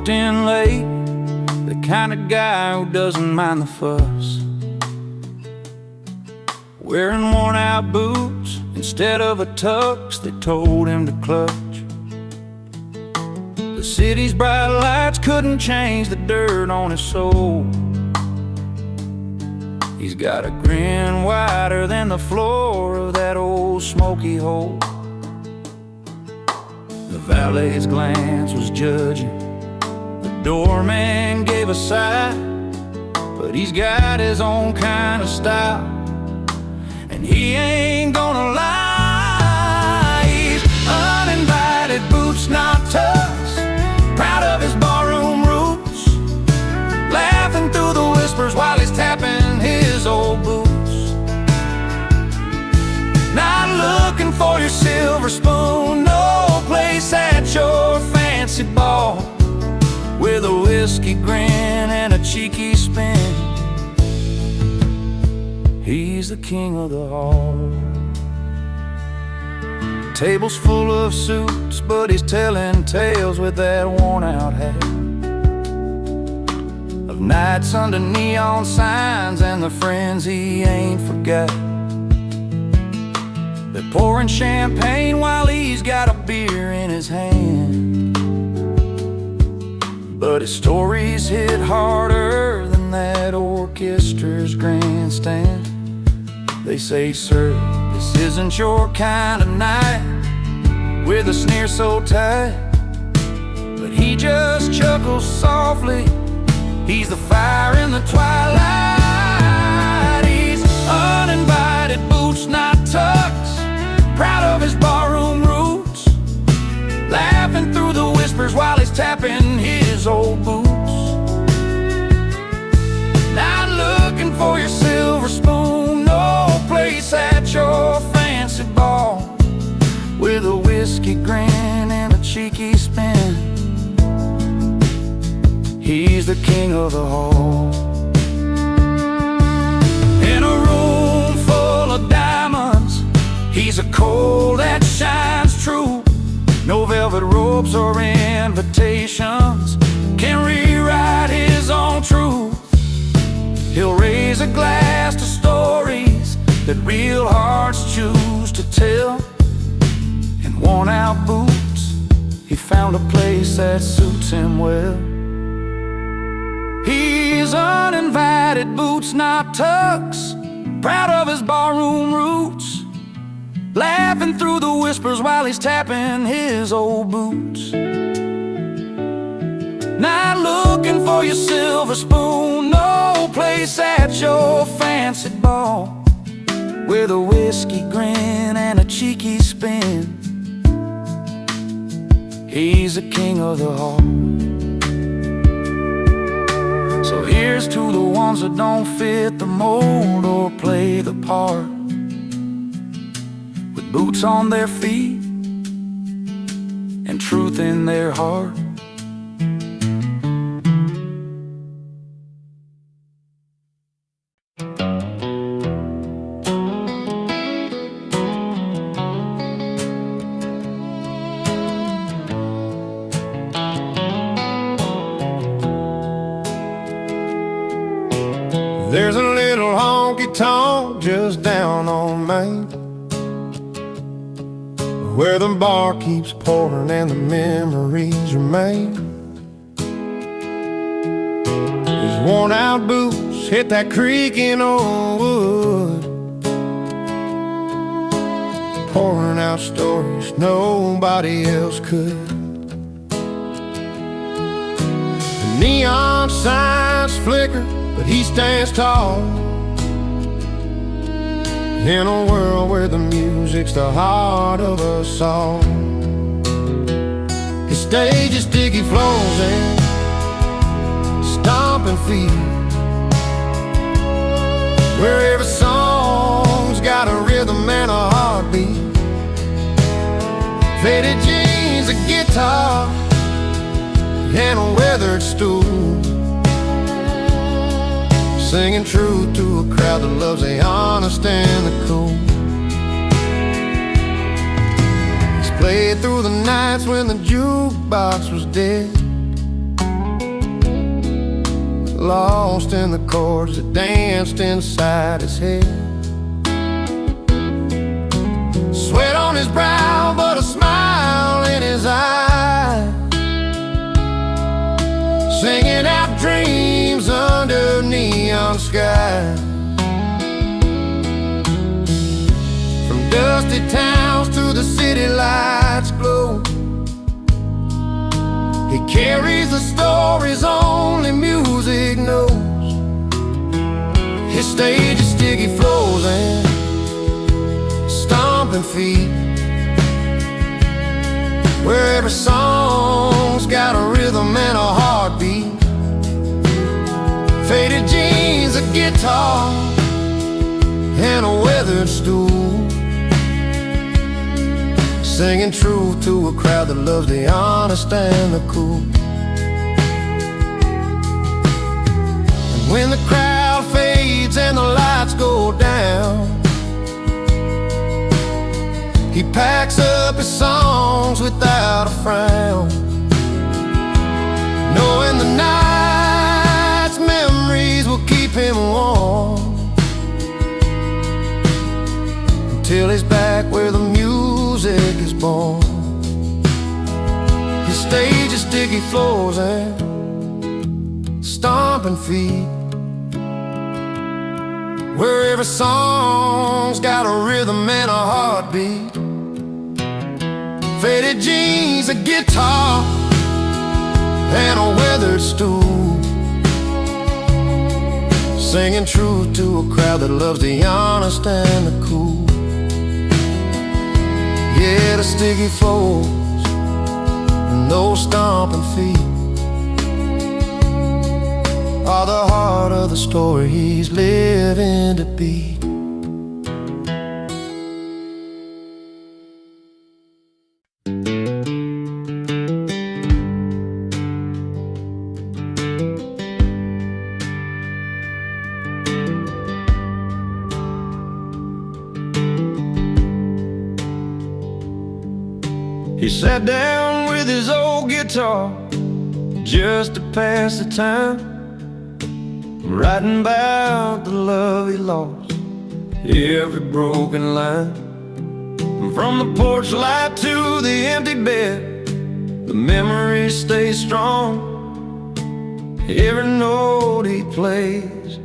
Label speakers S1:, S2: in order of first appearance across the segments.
S1: walked in late, the kind of guy who doesn't mind the fuss, wearing worn-out boots instead of a tux they told him to clutch. The city's bright lights couldn't change the dirt on his soul. He's got a grin wider than the floor of that old smoky hole. The valet's glance was judging, the doorman gave a sigh, but he's got his own kind of style, and he ain't gonna lie. He's uninvited, boots not tucks, proud of his barroom roots, laughing through the whispers while he's tapping his old boots. Not looking for your silver spoon, no place at your fancy ball, with a whiskey grin and a cheeky spin. He's the king of the hall. Table's full of suits, but he's telling tales with that worn-out hat, of nights under neon signs and the friends he ain't forgot. They're pouring champagne while he's got a beer in his hand, but his stories hit harder than that orchestra's grandstand. They say, "Sir, this isn't your kind of night," with a sneer so tight, but he just chuckles softly. He's the fire in the twilight. He's uninvited, boots not tucks, proud of his barroom roots, laughing through the whispers while he's tapping his old boots. Not looking for your silver spoon, no place at your fancy ball, with a whiskey grin and a cheeky spin. He's the king of the hall. In a room full of diamonds, he's a coal that shines true. No velvet ropes or invitations can rewrite his own truth. He'll raise a glass to stories that real hearts choose to tell. In worn-out boots, he found a place that suits him well. He's uninvited, boots not tucks, proud of his barroom roots, laughing through the whispers while he's tapping his old boots. Not looking for your silver spoon, no place at your fancy ball, with a whiskey grin and a cheeky spin. He's the king of the hall. So here's to the ones that don't fit the mold or play the part, with boots on their feet and truth in their heart.
S2: There's a little honky-tonk just down on Main, where the bar keeps pouring and the memories remain. His worn-out boots hit that creek in old wood, pouring out stories nobody else could. The neon signs flicker, but he stands tall in a world where the music's the heart of us all. His stage is sticky floors and stomping feet, where every song's got a rhythm and a heartbeat. Faded jeans, a guitar, and a weathered stool, singing truth to a crowd that loves the honest and the cool. He's played through the nights when the jukebox was dead, lost in the chords that danced inside his head. Sweat on his brow, but a smile in his eye, singing out dreams under neon sky. From dusty towns to the city lights glow, he carries the stories only music knows. His stage is sticky floors and stomping feet, where every song's got a rhythm and a heartbeat. Faded jeans, a guitar, and a weathered stool, singing truth to a crowd that loves the honest and the cool. And when the crowd fades and the lights go down, he packs up his songs without a frown, knowing the night's memories will keep him warm until he's back where the music is born. His stage is sticky floors and stomping feet, where every song's got a rhythm and a heartbeat. Faded jeans, a guitar, and a weathered stool, singing truth to a crowd that loves the honest and the cool. Yeah, the sticky floors and those stomping feet are the heart of the story he's living to be.
S1: He sat down with his old guitar just to pass the time, writing about the love he lost, every broken line. From the porch light to the empty bed, the memories stay strong. Every note he plays,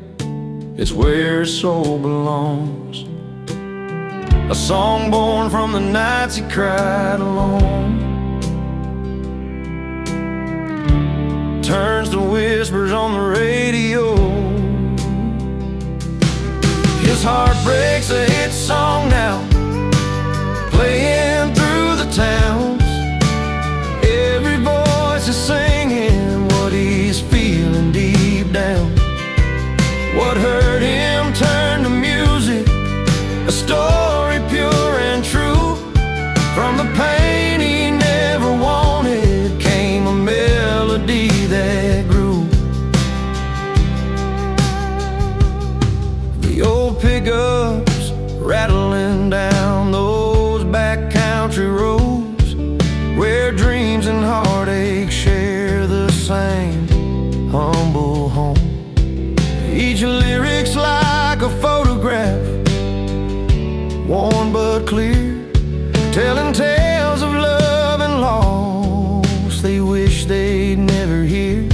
S1: it's where his soul belongs. A song born from the nights he cried alone, turns to whispers on the radio. His heart breaks a hit song now, playing through the towns. Every voice is singing what he's feeling deep down. What hurt him turned to music, a story pure and true. From the pain he never wanted came a melody that grew. The old pickups rattling down those back country roads, where dreams and heartache share the same humble home. Each lyric's like a photograph, worn but clear, telling tales of love and loss they wish they'd never hear.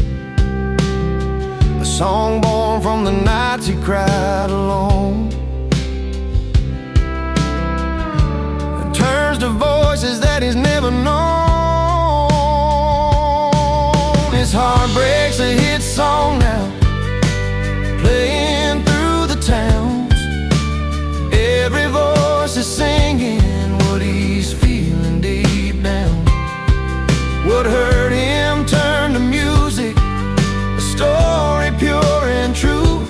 S1: A song born from the nights he cried alone, and turns to voices that he's never known. His heart breaks a hit song now, playing through the towns. Every voice is singing what he's feeling deep down. What hurt him turned to music, a story pure and true.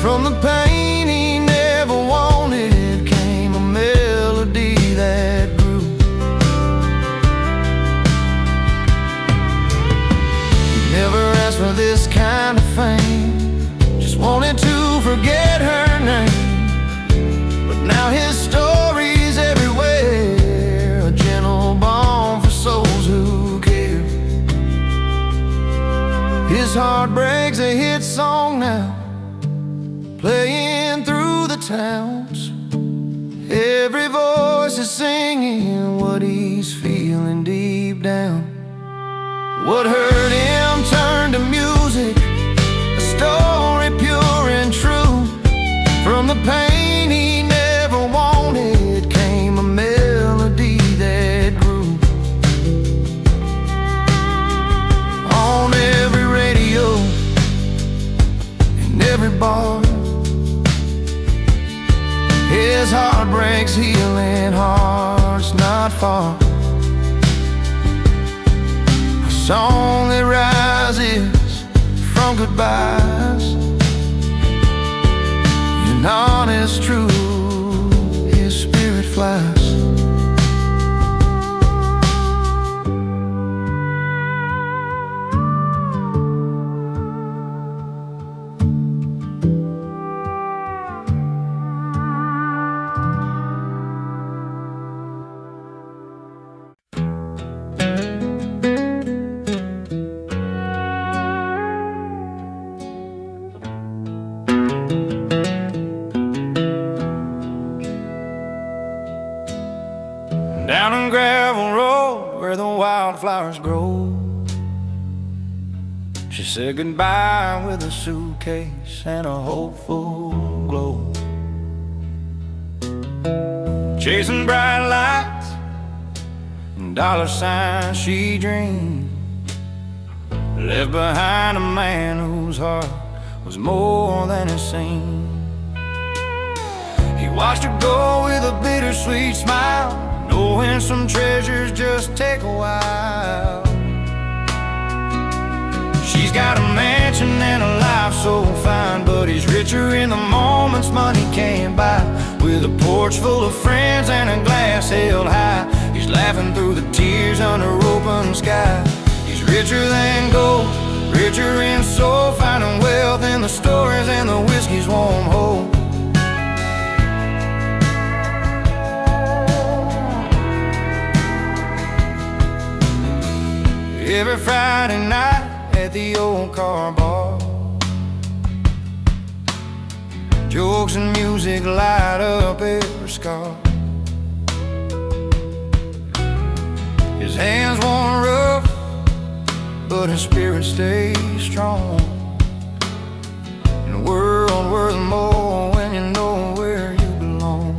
S1: From the pain he never wanted came a melody that grew. He never asked for this kind of fame, just wanted
S2: His heart breaks a hit song now, playing through the towns. Every voice is singing what he's feeling deep down. What hurt him turned to music, a story pure and true. From the pain he never wanted came a melody that grew. On every radio, in every bar, his heart breaks healing hearts not far. A song that rises from goodbyes, and honest truth, his spirit flies. Down a gravel road where the wildflowers grow, she said goodbye with a suitcase and a hopeful glow. Chasing bright lights and dollar signs she dreamed, left behind a man whose heart was more than it seemed. He watched her go with a bittersweet smile, knowing some treasures just take a while. She's got a mansion and a life so fine, but he's richer in the moments money can't buy. With a porch full of friends and a glass held high, he's laughing through the tears under open sky. He's richer than gold, richer in soul, finding wealth in the stories and the whiskey's warm hold. Every Friday night at the old car bar, jokes and music light up every scar. His hands worn rough, but his spirit stays strong. In a world worth more when you know where you belong.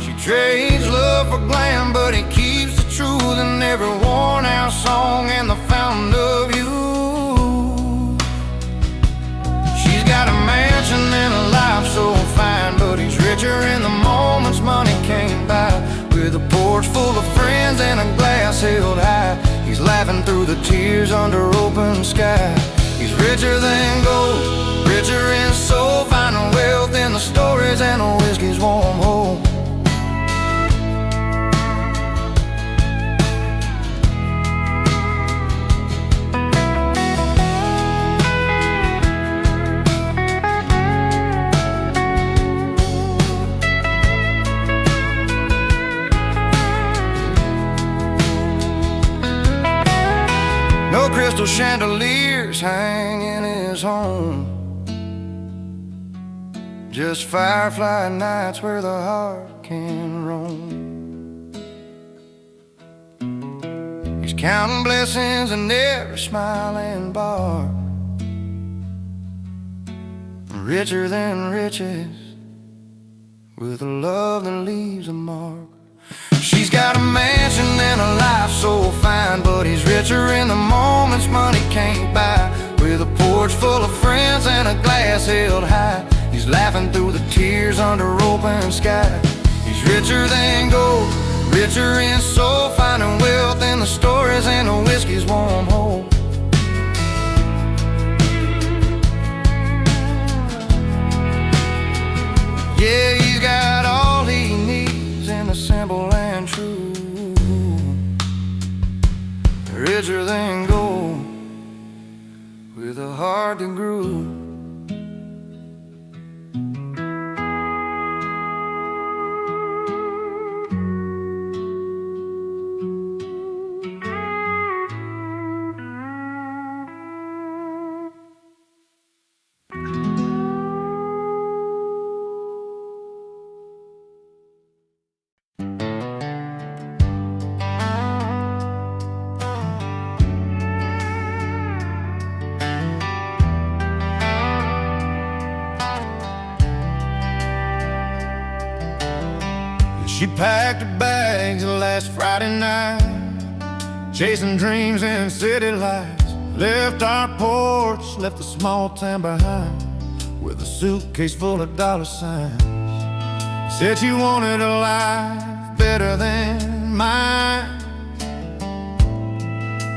S2: She trades love for glam, but he keeps the truth in every worn out song and the fountain of youth. She's got a mansion and a life so fine, but he's richer in the moments money can't buy. With a porch full of friends and a glass held high, he's laughing through the tears under open sky. He's richer than gold, richer in soul, finding wealth in the stories and the whiskey's warm hold. No crystal chandeliers hang in his home, just firefly nights where the heart can roam. He's counting blessings in every smiling bar, richer than riches, with a love that leaves a mark. She's got a mansion and a life so fine, but he's richer in the moments money can't buy. With a porch full of friends and a glass held high, he's laughing through the tears under open sky. He's richer than gold, richer in soul, finding wealth in the stories and the whiskey's warm hold. Yeah, he's got all he needs in the simple and true. Richer than gold, with a heart that grew. She packed her bags last Friday night, chasing dreams and city lights. Left our porch, left the small town behind, with a suitcase full of dollar signs. Said she wanted a life better than mine,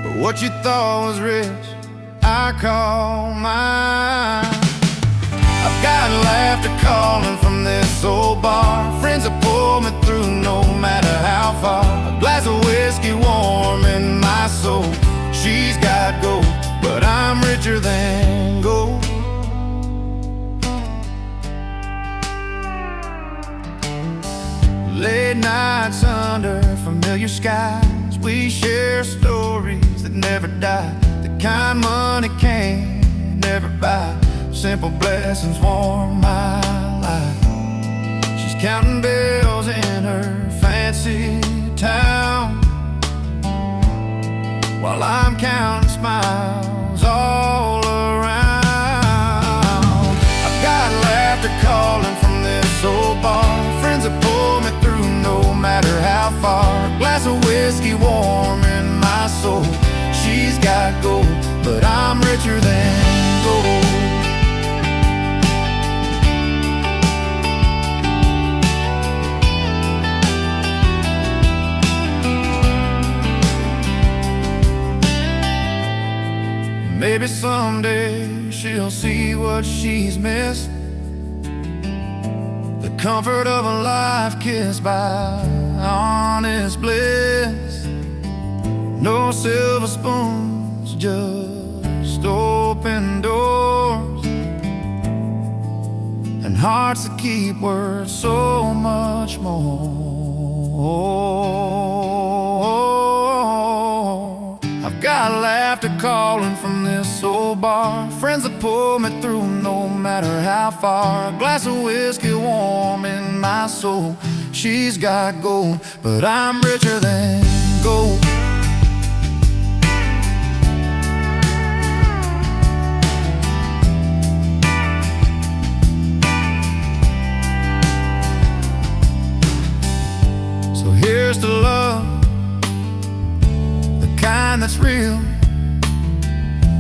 S2: but what you thought was rich, I call mine. I've got laughter calling from this old bar, friends that pull me through no matter how far. A glass of whiskey warm in my soul. She's got gold, but I'm richer than gold. Late nights under familiar skies, we share stories that never die, the kind money can't never buy. Simple blessings warm my life. She's counting bills in her fancy town, while I'm counting smiles all around. I've got laughter calling from this old bar, friends that pull me through no matter how far. A glass of whiskey warm in my soul. She's got gold, but I'm richer than gold. Maybe someday she'll see what she's missed, the comfort of a life kissed by honest bliss. No silver spoons, just open doors, and hearts that keep worth so much more. I've got laughter calling from this old bar, friends that pull me through no matter how far. A glass of whiskey warm in my soul. She's got gold, but I'm richer than gold. So here's to love, the kind that's real,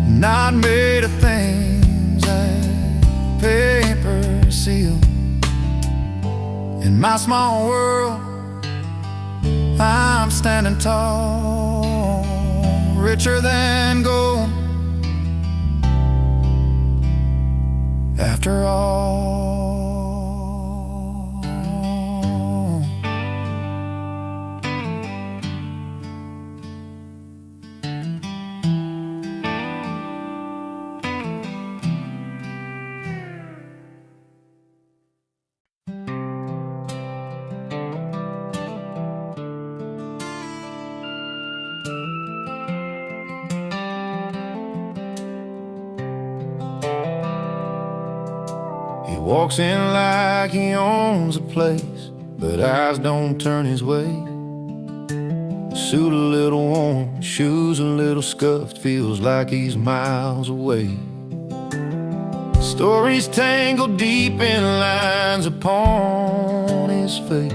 S2: not made of things that paper seal. In my small world, I'm standing tall, richer than gold, after all. He walks in like he owns a place, but eyes don't turn his way. Suit a little worn, shoes a little scuffed, feels like he's miles away. Stories tangled deep in lines upon his face.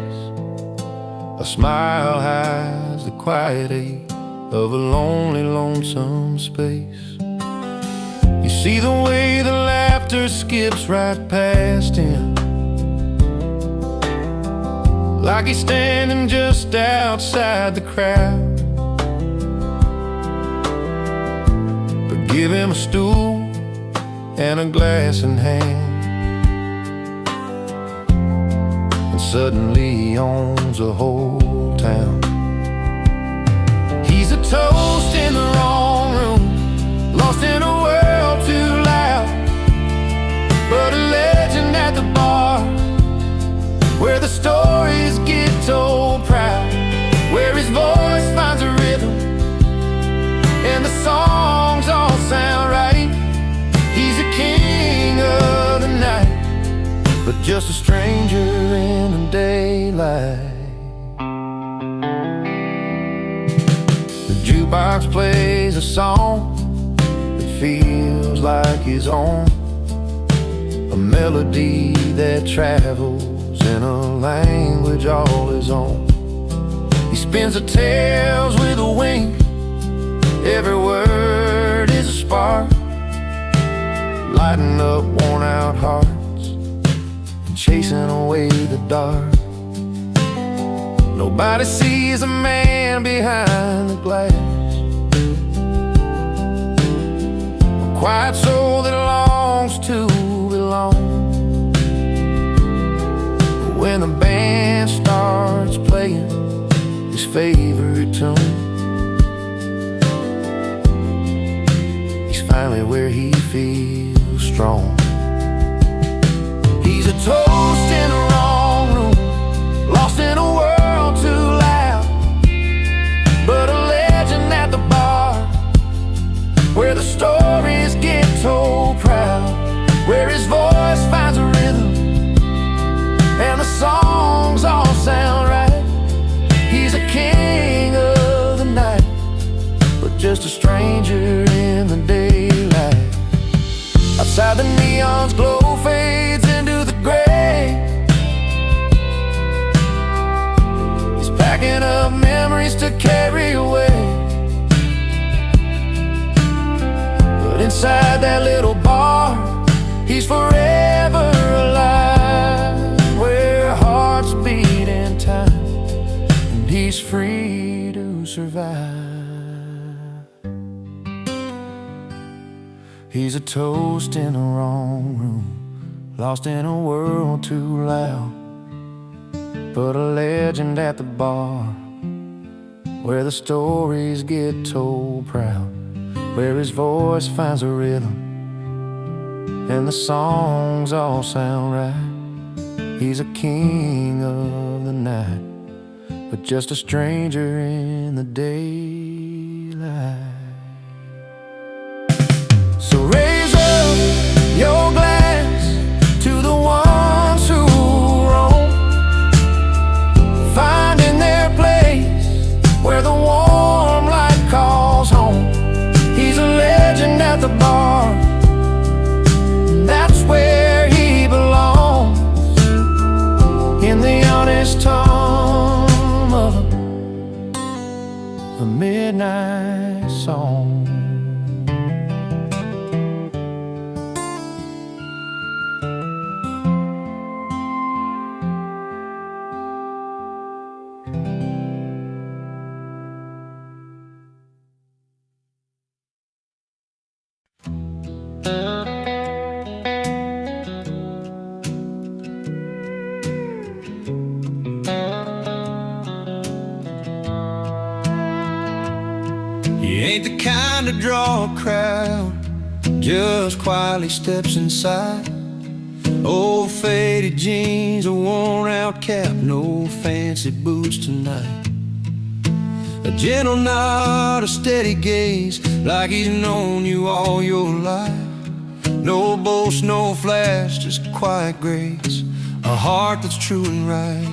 S2: A smile hides the quiet ache of a lonely, lonesome space. You see the way the laughter skips right past him, like he's standing just outside the crowd. But give him a stool and a glass in hand, and suddenly he owns a whole town. He's a toast in the wrong room, lost in a world too loud, but a legend at the bar, where the stories get told proud, where his voice finds a rhythm and the songs all sound right. He's a king of the night, but just a stranger in the daylight. The jukebox plays a song that feels like his own, a melody that travels in a language all his own. He spins the tales with a wink. Every word is a spark, lighting up worn-out hearts and chasing away the dark. Nobody sees a man behind the glass, a quiet soul that longs to belong. But when the band starts playing his favorite tune, he's finally where he feels strong. He's a toast in the wrong room, lost in a world too loud, but a legend at the bar, where the stories get told proud, where his voice finds a rhythm and the songs all sound right. He's a king of the night, but just a stranger in the daylight. Outside the neon's glow fades into the gray. He's packing up memories to carry away. But inside that little bar, he's forever alive, where hearts beat in time and he's free to survive. He's a toast in the wrong room, lost in a world too loud, but a legend at the bar, where the stories get told proud, where his voice finds a rhythm and the songs all sound right. He's a king of the night, but just a stranger in the daylight. So raise up your glass to the ones who roam, finding their place where the warm light calls home. He's a legend at the bar, that's where he belongs, in the honest tone of a midnight song.
S3: He ain't the kind to draw a crowd, just quietly steps inside. Old faded jeans, a worn out cap, no fancy boots tonight. A gentle nod, a steady gaze, like he's known you all your life. No boast, no flash, just quiet grace, a heart that's true and right.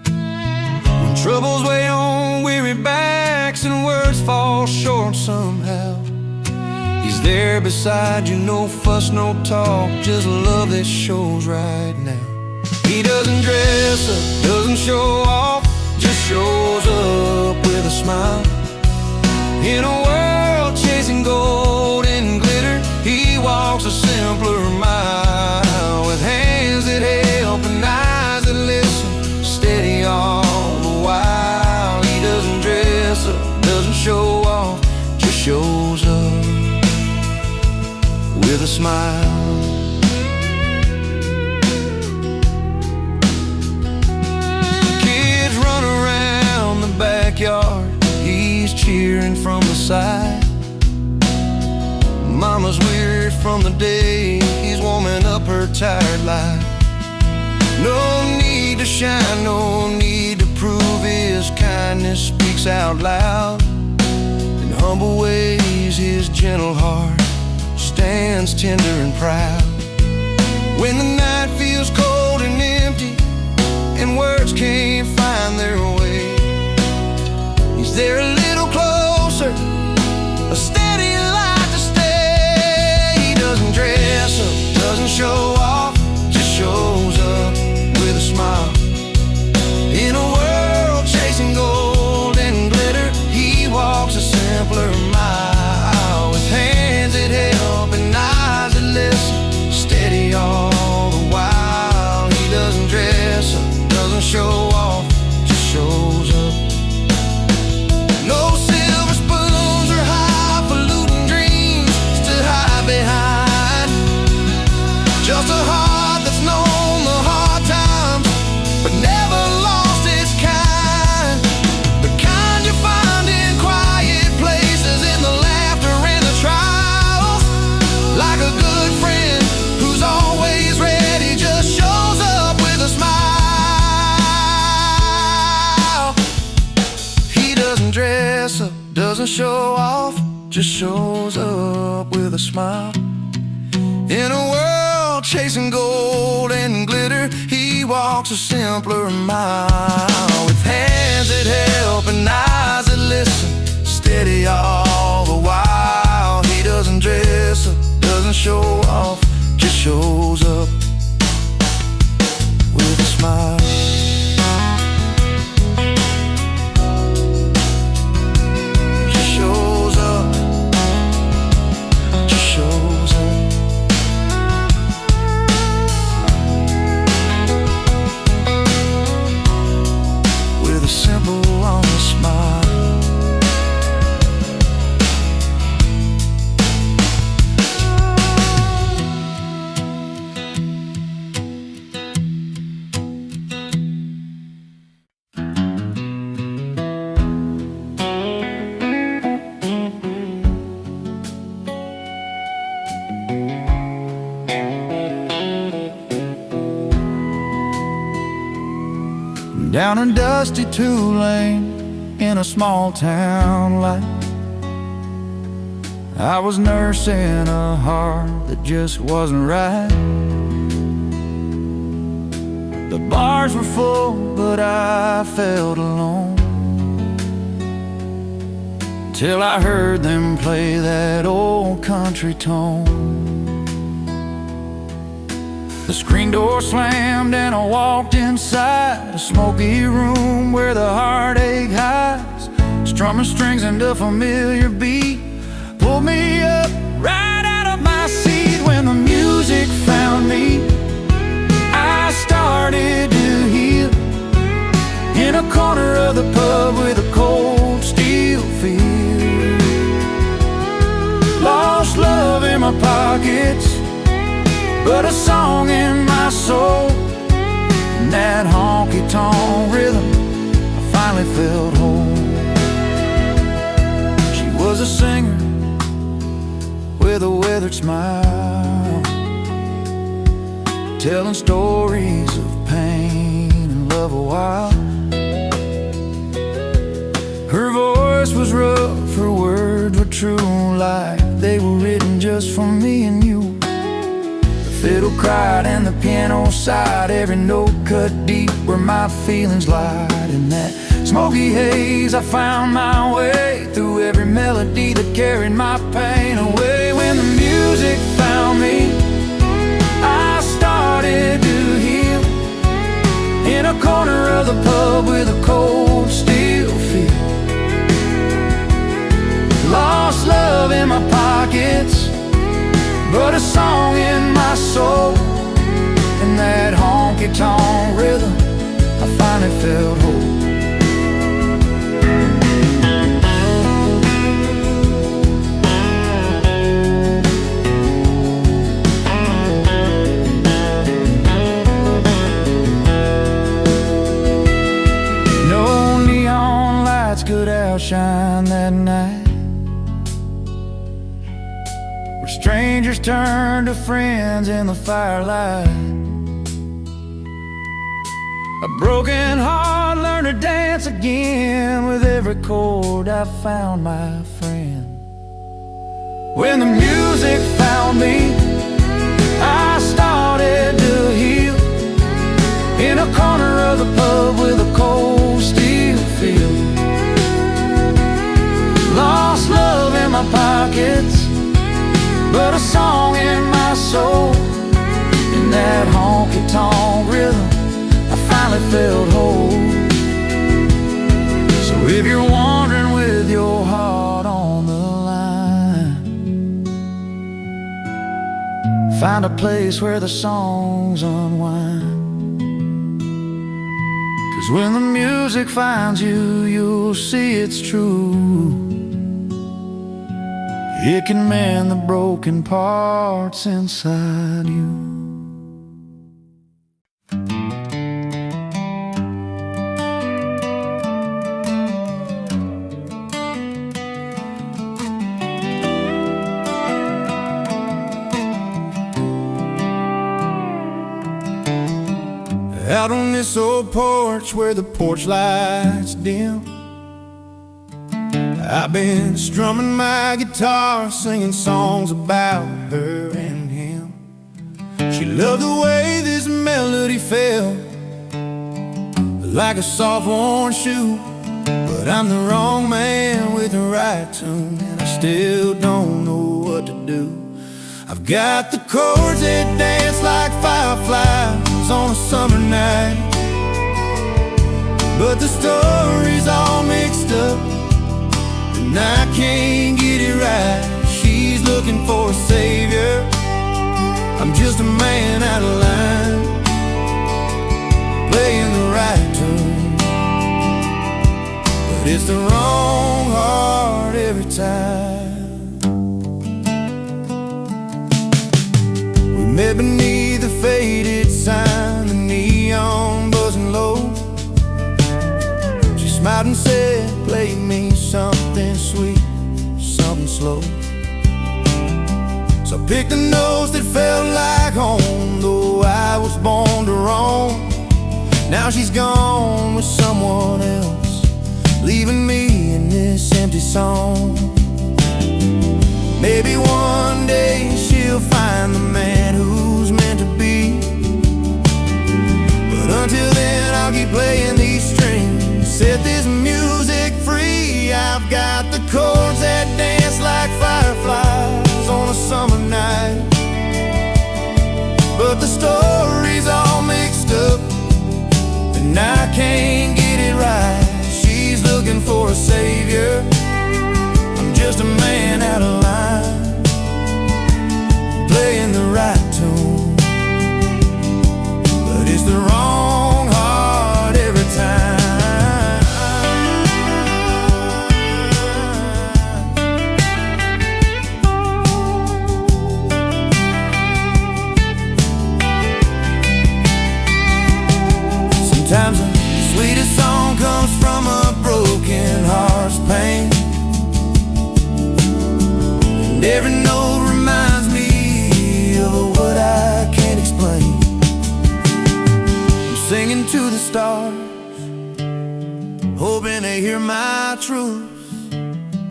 S3: When troubles weigh on weary backs and words fall short somehow, he's there beside you, no fuss, no talk, just love that shows right now. He doesn't dress up, doesn't show off, just shows up with a smile. In a world chasing gold and glitter, he walks a simpler mile, with hands that help and eyes that listen, steady all the while. He doesn't dress up, doesn't show off, just shows up with a smile. Kids run around the backyard, he's cheering from the side. Mama's weary from the day, he's warming up her tired life. No need to shine, no need to prove, his kindness speaks out loud. In humble ways his gentle heart stands tender and proud. When the night feels cold and empty and words can't find their way, he's there a little closer, a steady light to stay. He doesn't dress up, doesn't show off, just shows up with a smile.
S2: shows up with a smile. In a world chasing gold and glitter, he walks a simpler mile. With hands that help and eyes that listen, steady all the while. He doesn't dress up, doesn't show off, just shows up with a smile. Just shows up, just shows up. With a simple, honest smile. Down a dusty two-lane in a small town life, I was nursing a heart that just wasn't right. The bars were full, but I felt alone, till I heard them play that old country tone. The screen door slammed and I walked inside a smoky room where the heartache hides, strumming strings and a familiar beat pulled me up right out of my seat. When the music found me, I started to heal in a corner of the pub with a cold steel feel. Lost love in my pockets, but a song in my soul, and that honky-tonk rhythm, I finally felt whole. She was a singer with a weathered smile, telling stories of pain and love a while. Her voice was rough, her words were true, like they were written just for me and you. Fiddle cried and the piano sighed, every note cut deep where my feelings lied. In that smoky haze I found my way through every melody that carried my pain away. When the music found me, I started to heal in a corner of the pub with a cold steel feel. Lost love in my pockets, but a song in my soul, and that honky-tonk rhythm, I finally felt whole. No neon lights could outshine that night, strangers turned to friends in the firelight. A broken heart learned to dance again. With every chord I found my friend. When the music found me, I started to heal in a corner of the pub with a cold steel feel. Lost love in my pockets, but a song in my soul, in that honky-tonk rhythm, I finally felt whole. So if you're wandering with your heart on the line, find a place where the songs unwind. 'Cause when the music finds you, you'll see it's true. It can mend the broken parts inside you.
S3: Out on this old porch where the porch lights dim, I've been strumming my guitar, singing songs about her and him. She loved the way this melody felt, like a soft worn shoe. But I'm the wrong man with the right tune, and I still don't know what to do. I've got the chords that dance like fireflies on a summer night, but the story's all mixed up, and I can't get it right. She's looking for a savior, I'm just a man out of line, playing the right tune, but it's the wrong heart every time. We met beneath the faded sign, the neon buzzing low. She smiled and said, play me something sweet, something slow. So I picked the notes that felt like home, though I was born to roam. Now she's gone with someone else, leaving me in this empty song. Maybe one day she'll find the man who's meant to be, but until then I'll keep playing these strings, set this music free. I've got the chords that dance like fireflies on a summer night, but the story's all mixed up, and I can't get it right. She's looking for a savior, I'm just a man out of line, playing the right tune, but it's the wrong heart every time. Sometimes the sweetest song comes from a broken heart's pain, and every note reminds me of what I can't explain. I'm singing to the stars, hoping they hear my truth.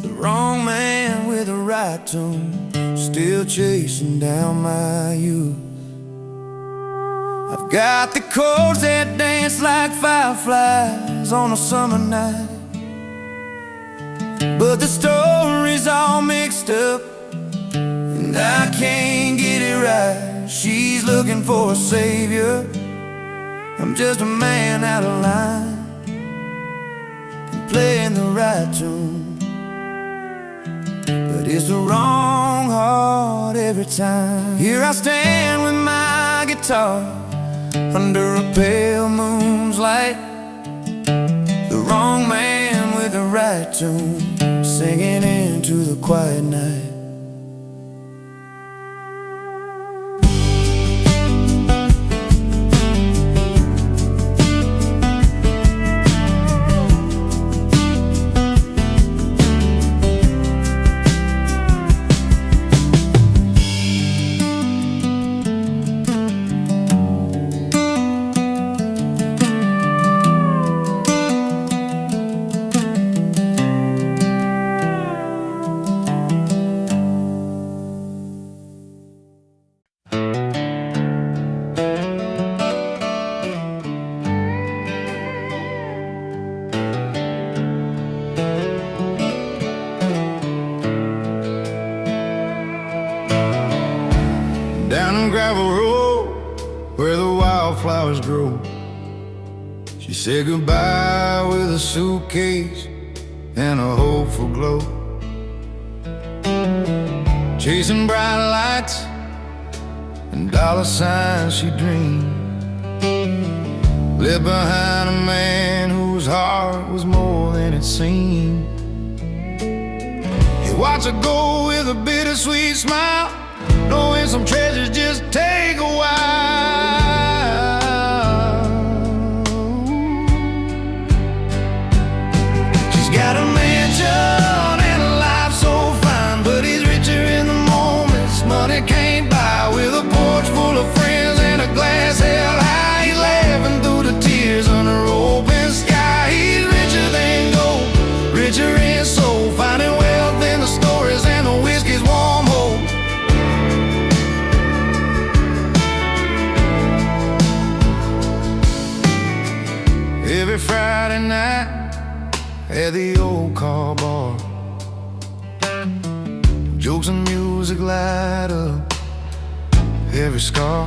S3: The wrong man with the right tune, still chasing down my youth. I've got the chords that dance like fireflies on a summer night, but the story's all mixed up, and I can't get it right. She's looking for a savior, I'm just a man out of line, playing the right tune, but it's the wrong heart every time. Here I stand with my guitar under a pale moon's light, the wrong man with the right tune, singing into the quiet night.
S2: Down a gravel road where the wildflowers grow, she said goodbye with a suitcase and a hopeful glow. Chasing bright lights and dollar signs she dreamed, left behind a man whose heart was more than it seemed. He watched her go with a bittersweet smile, knowing some treasures just take a while. She's got a mansion and a life so fine, but he's richer in the moments money can't buy. With a porch full of friends and a glass held high, he's laughing through the tears under open sky. He's richer than gold, richer in soul, fine at the old car bar. Jokes and music light up every scar.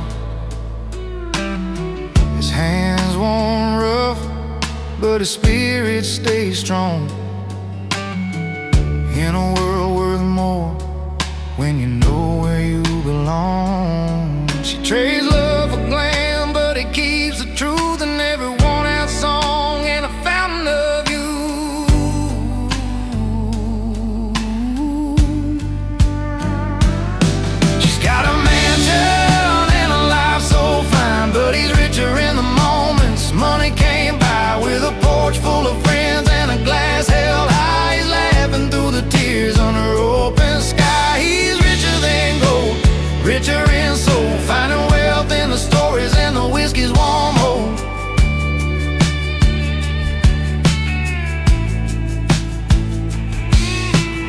S2: His hands worn rough, but his spirit stays strong. In a world worth more when you know where you belong. She trades love for glam, but it keeps the truth in every worn-out song and a fountain of you. She's got a mansion and a life so fine, but he's richer in the moments money came by, with a porch full of friends and a glass held high. He's laughing through the tears under open sky. He's richer than gold, richer in soul, finding wealth in the stories and the whiskey's warm hold.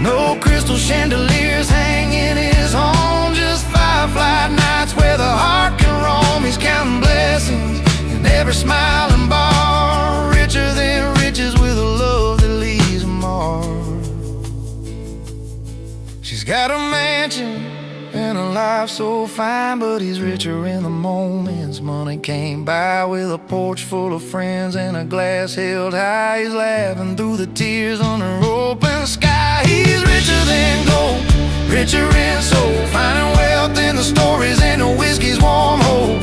S2: No crystal chandeliers hang in his home, just firefly nights where the heart can roam. He's counting blessings in every smiling bar, richer than riches with a love that leaves a mark. She's got a mansion and a life so fine, but he's richer in the moments money came by, with a porch full of friends and a glass held high. He's laughing through the tears under open sky. He's richer than gold, richer in soul, finding wealth in the stories and the whiskey's warm hold.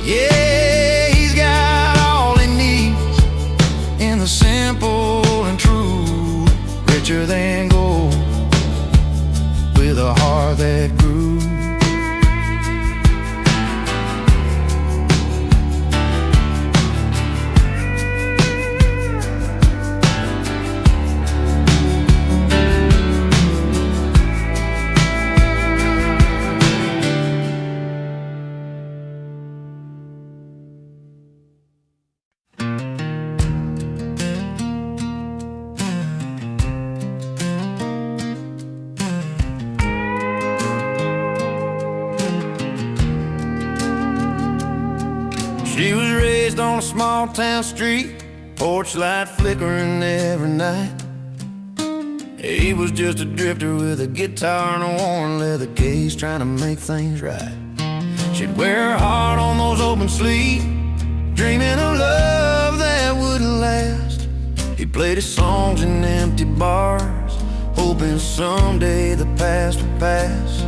S2: Yeah, he's got all he needs in the simple and true, richer than gold, with a heart that grew. She was raised on a small town street, porch light flickering every night. He was just a drifter with a guitar and a worn leather case, trying to make things right. She'd wear her heart on those open sleeves, dreaming of love that wouldn't last. He played his songs in empty bars, hoping someday the past would pass.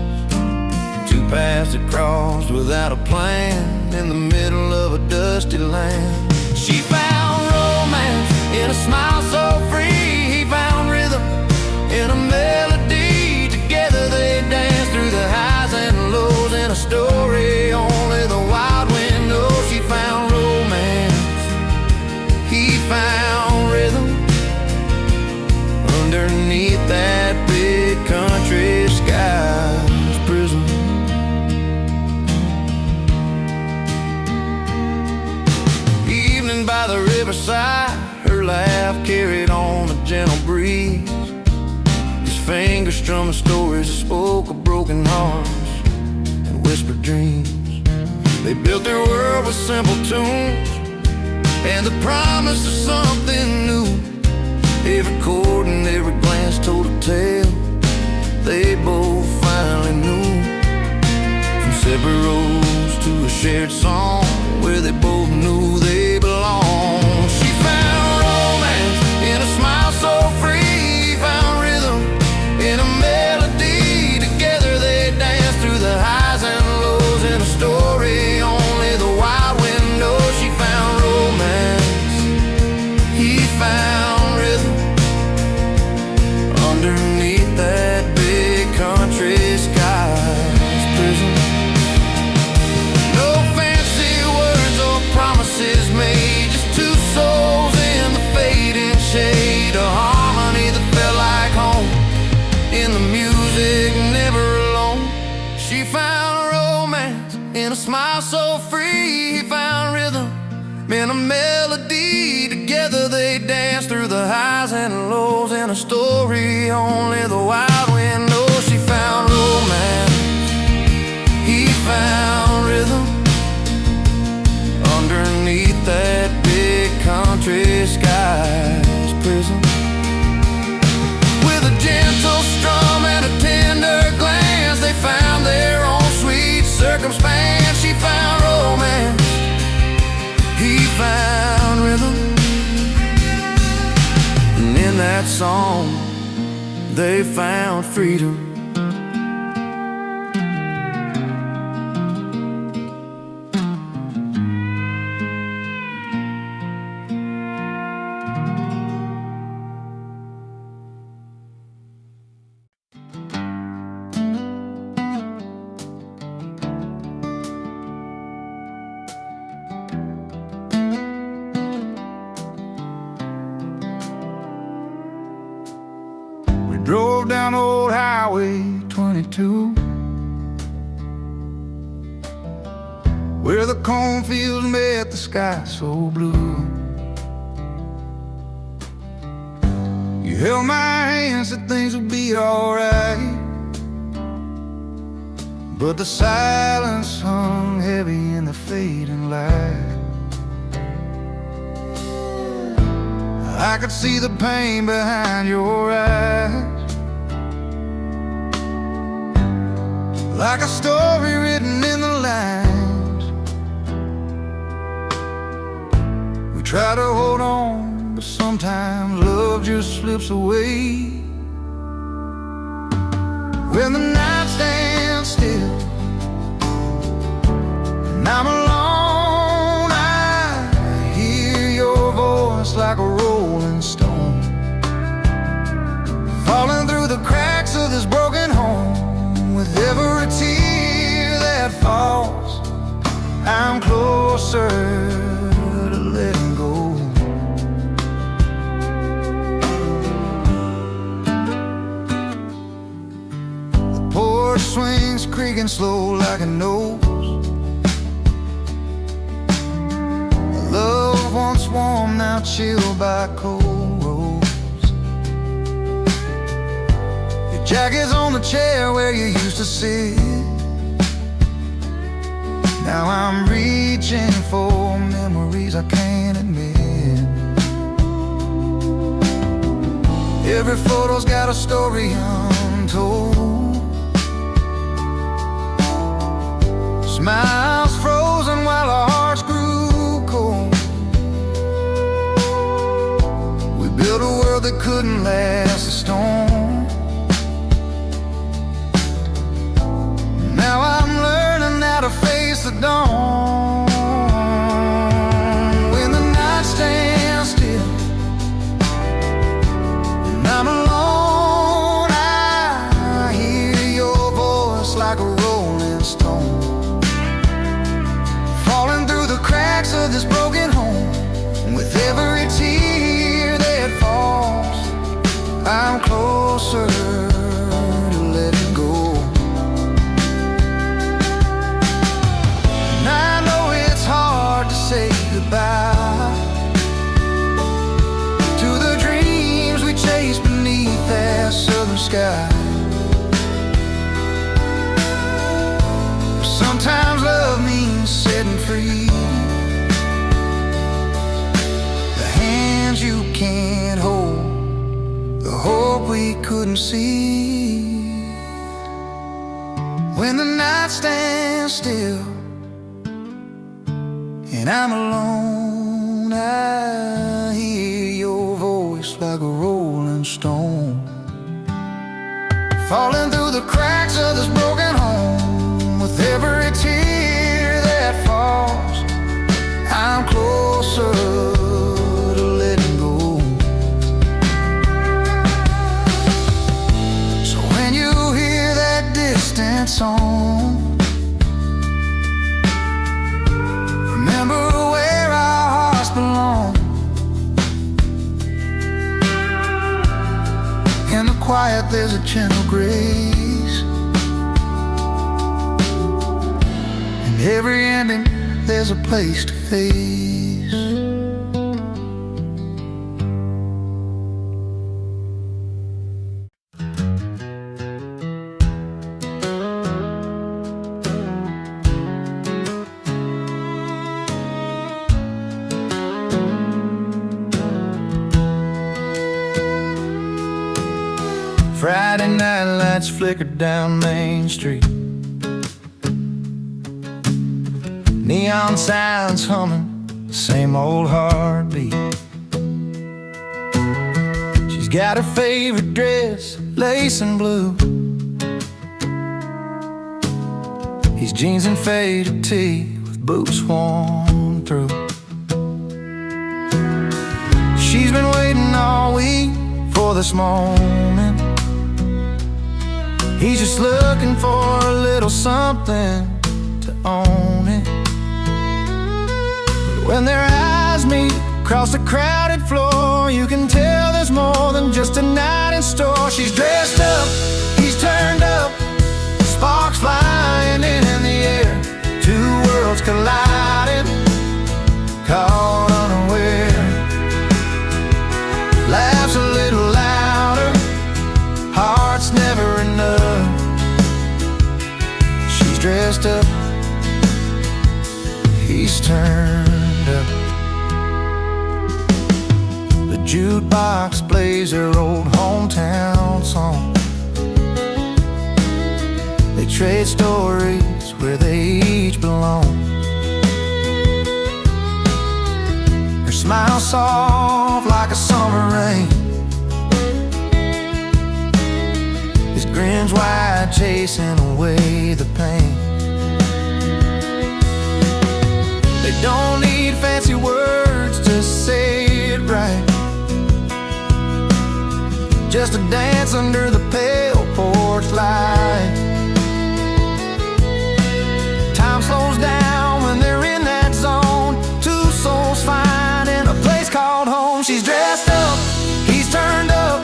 S2: Two paths that crossed without a plan in the middle of a dusty land. She found romance in a smile so free. He found rhythm in a melody. Together they danced through the highs and lows in a story only the wild wind knows. She found romance, he found rhythm underneath that big country sky's prison. By the riverside, her laugh carried on a gentle breeze. His fingers strumming stories that spoke of broken hearts and whispered dreams. They built their world with simple tunes and the promise of something new. Every chord and every glance told a tale they both finally knew. From separate roads to a shared song where they both knew they belonged. She found romance in a smile so free, found rhythm in a melody. Together they danced through the highs and lows in a story only the wild wind knows. She found romance, he found rhythm underneath that big country sky's prison. Promises made, just two souls in the fading shade. A harmony that felt like home, in the music, never alone. She found romance in a smile so free. He found rhythm in a melody. Together they danced through the highs and lows in a story only the wild wind knows. She found romance, he found rhythm song, they found freedom. Drove down old Highway 22, where the cornfields met the sky so blue. You held my hand, said things would be alright, but the silence hung heavy in the fading light. I could see the pain behind your eyes, like a story written in the lines. We try to hold on, but sometimes love just slips away. When the night stands still and I'm alone, I hear your voice like a rolling stone, falling through the cracks of this broken home. With every tear that falls, I'm closer to letting go. The porch swings creaking slow like a nose. A love once warm, now chilled by cold roads. Jacket's on the chair where you used to sit. Now I'm reaching for memories I can't admit. Every photo's got a story untold. Smiles frozen while our hearts grew cold. We built a world that couldn't last a storm. Now I'm learning how to face the dawn. When the night stands still and I'm alone, I hear your voice like a rolling stone, falling through the cracks of this broken home. With every tear that falls, I'm closer to letting go. Say goodbye to the dreams we chased beneath that southern sky. Sometimes love means setting free the hands you can't hold, the hope we couldn't see. When the night stands still and I'm alone, I hear your voice like a rolling stone, falling through the cracks of this broken home. With every tear that falls, I'm closer to letting go. So when you hear that distant song, remember where our hearts belong. In the quiet there's a gentle grace, in every ending there's a place to face. Friday night lights flickered down Main Street, neon signs humming, same old heartbeat. She's She's got her favorite dress, lace and blue. His jeans and faded tee with boots worn through. She's been waiting all week for this moment. He's just looking for a little something to own it. But when their eyes meet across the crowded floor, you can tell there's more than just a night in store. She's dressed up, he's turned up, sparks flying in the air. Two worlds colliding, caught unaware. Laughs a little louder, heart's never enough. She's dressed up, he's turned up. The jukebox plays her old hometown song. They trade stories where they each belong. Her smile soft like a summer rain. His grin's wide, chasing away the pain. They don't need fancy words to say it right. Just a dance under the pale porch light. Time slows down when they're in that zone. Two souls finding a place called home. She's dressed up, he's turned up,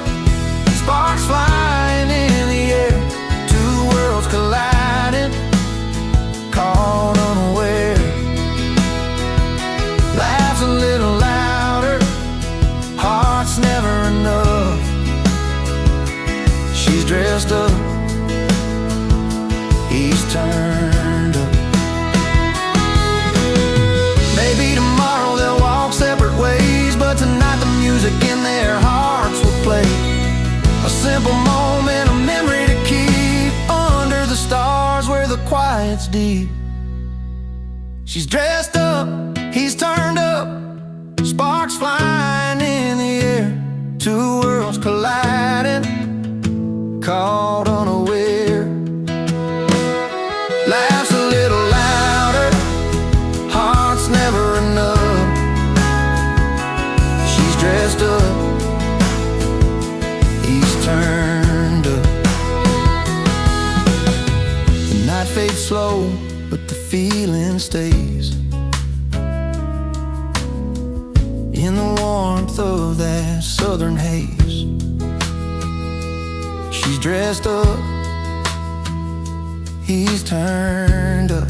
S2: sparks flying in the air. Two worlds colliding, caught unaware. Laughs a little louder, heart's never enough. She's dressed up, he's turned up. Maybe tomorrow they'll walk separate ways, but tonight the music in their hearts will play. A simple moment, a memory to keep under the stars where the quiet's deep. She's dressed up, he's turned up, sparks flying in the air. Two worlds colliding, caught unaware. Laughs a little louder, heart's never enough. She's dressed up, he's turned up. The night fades slow, but the feeling stays. In the warmth of that southern haze. She's dressed up, he's turned up.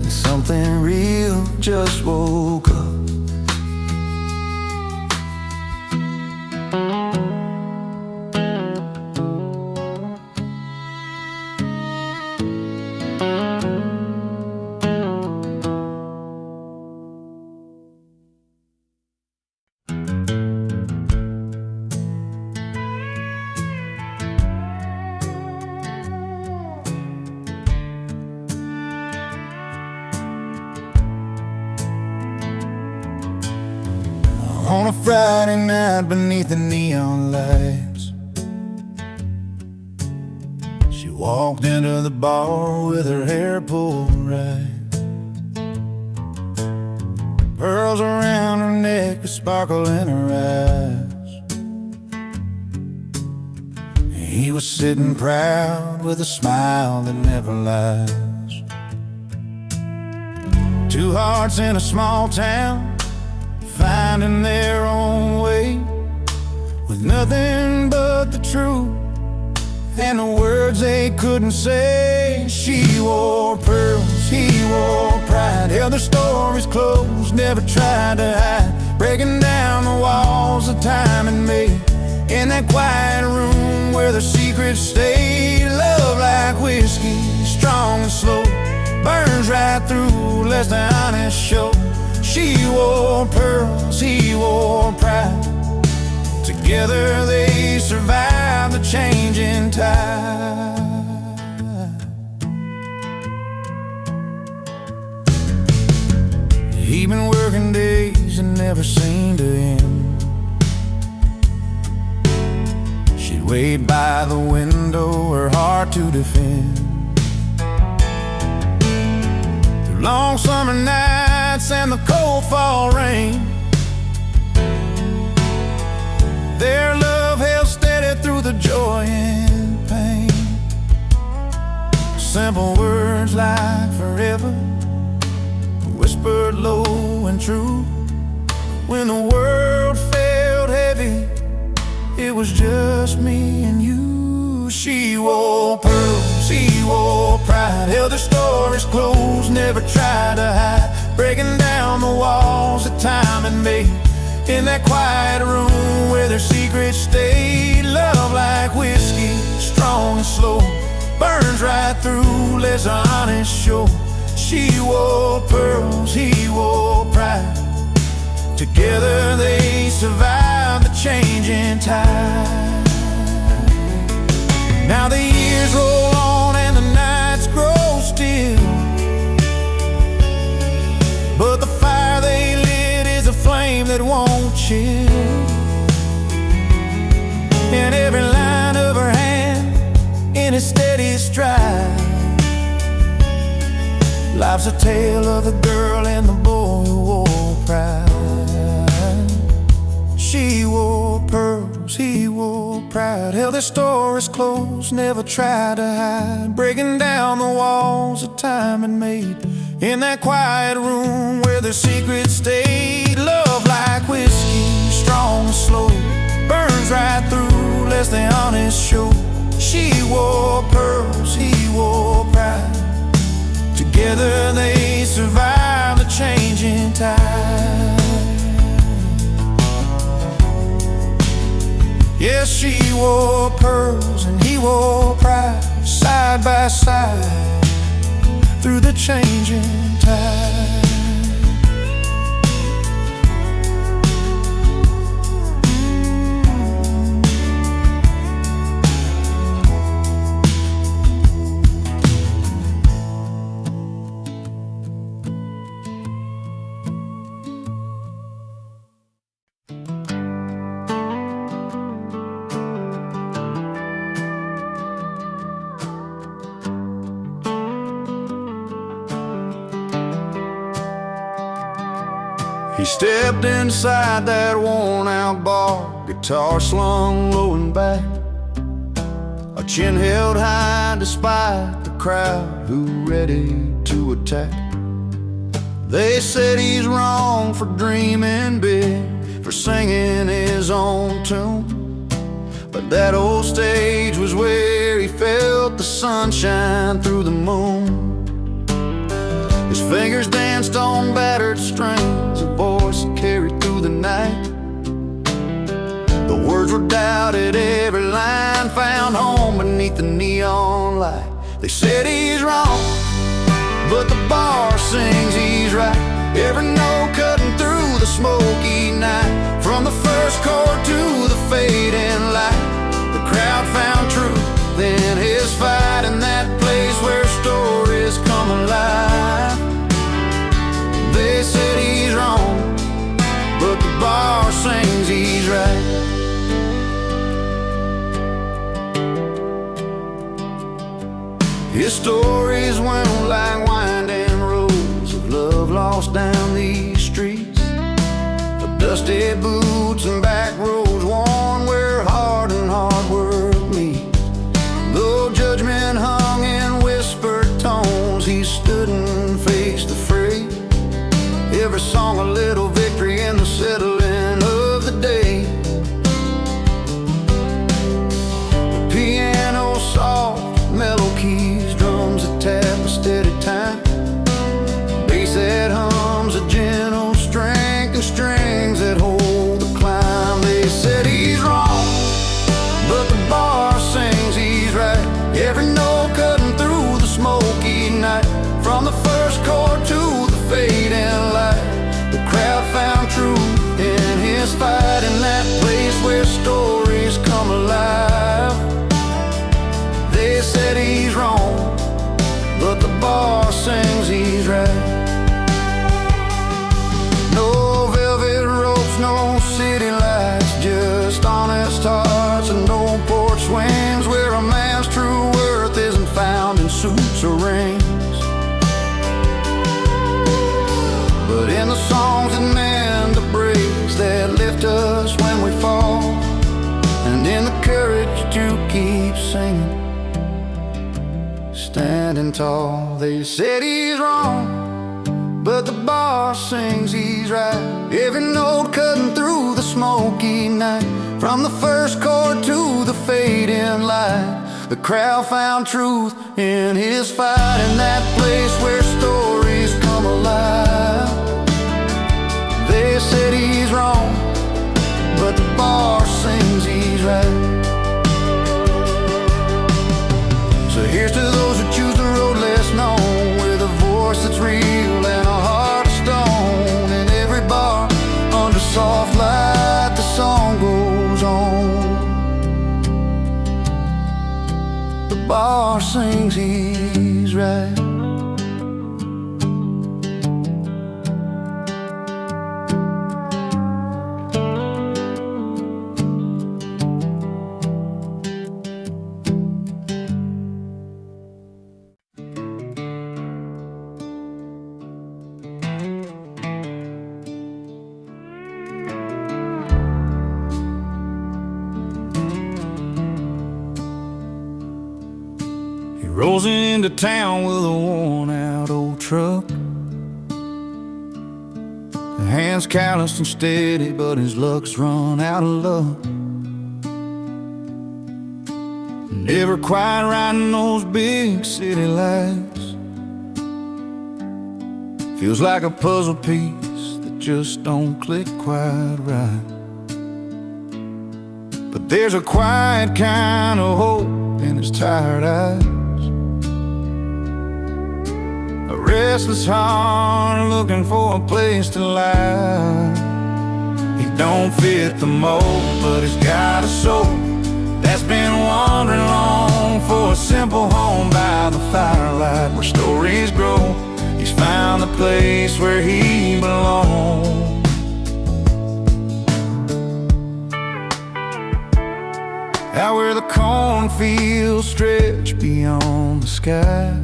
S2: And something real just woke up. On a Friday night beneath the neon lights, she walked into the bar with her hair pulled right. Pearls around her neck, a sparkle in her eyes. He was sitting proud with a smile that never lies. Two hearts in a small town, finding their own way, with nothing but the truth and the words they couldn't say. She wore pearls, he wore pride, held their stories close, never tried to hide, breaking down the walls of time and made. In that quiet room where the secrets stayed, love like whiskey, strong and slow, burns right through, lets the honest show. She wore pearls, he wore pride. Together they survived the changing tide. He'd been working days and never seemed to end. wait by the window, her heart to defend. Through long summer nights and the cold fall rain, their love held steady through the joy and pain. Simple words like forever, whispered low and true. When the world felt heavy, it was just me and you. She wore pearls, he wore pride, held their stories close, never tried to hide, breaking down the walls that time had made. In that quiet room where their secrets stayed, love like whiskey, strong and slow, burns right through, lets the honest show. She wore pearls, he wore pride, together they survived the changing tide. Now the years roll on and the nights grow still, but the fire they lit is a flame that won't chill. And every line of her hand in a steady stride, life's a tale of the girl and the boy who wore pride. She wore pearls, he wore pride, held their stories close, never tried to hide, breaking down the walls that time had made. In that quiet room where their secrets stayed, love like whiskey, strong and slow, burns right through, lets the honest show. She wore pearls, he wore pride, together they survived the changing tide. Yes, she wore pearls and he wore pride, side by side through the changing tide. He stepped inside that worn-out bar, guitar slung low and back, a chin held high despite the crowd who ready to attack. They said he's wrong for dreaming big, for singing his own tune, but that old stage was where he felt the sunshine through the moon. His fingers danced on battered strings, a voice that carried through the night. The words were doubted, every line found home beneath the neon light. They said he's wrong, but the bar sings he's right. Every note cutting through the smoky night, from the first chord to the fading light. The crowd found truth in his fight, in that place where stories come alive. They said he's wrong, but the bar sings he's right. His stories went like winding roads of love lost down these streets, of dusty boots and back roads worn where hard and hard work meet. Though judgment hung in whispered tones, he stood and faced the fray. Every song a little victory in the settling of the day. The piano soft, mellow keys, drums that tap a steady time, bass that hums a gentle strength, and strings that hold the climb. They said he's wrong, but the bar sings he's right. Every note cutting through the smoky night, from the first chord to the fading light. The crowd found truth in his fight, in that place where stories come alive. They said he's wrong, but the bar sings he's right. No velvet ropes, no city lights, just honest hearts and no porch swims where a man's true worth isn't found in suits or rings, but in the songs that mend the breaks, that lift us when we fall, and in the courage to keep singing, standing tall. They said he's wrong, but the boss sings he's right. Every note cutting through the smoky night, from the first chord to the fading light. The crowd found truth in his fight, in that place where stories come alive. They said he's wrong, but the bar sings he's right. So here's to those who choose the road less known, with a voice that's real and a heart of stone. In every bar, under soft light, the song goes on. The bar sings he's right.
S3: Rolls into town with a worn-out old truck. The hands calloused and steady, but his luck's run out of luck. Never quite riding those big city lights. Feels like a puzzle piece that just don't click quite right. But there's a quiet kind of hope in his tired eyes, a restless heart looking for a place to lie. He don't fit the mold, but he's got a soul that's been wandering long for a simple home by the firelight where stories grow. He's found the place where he belongs. Out where the cornfields stretch beyond the sky,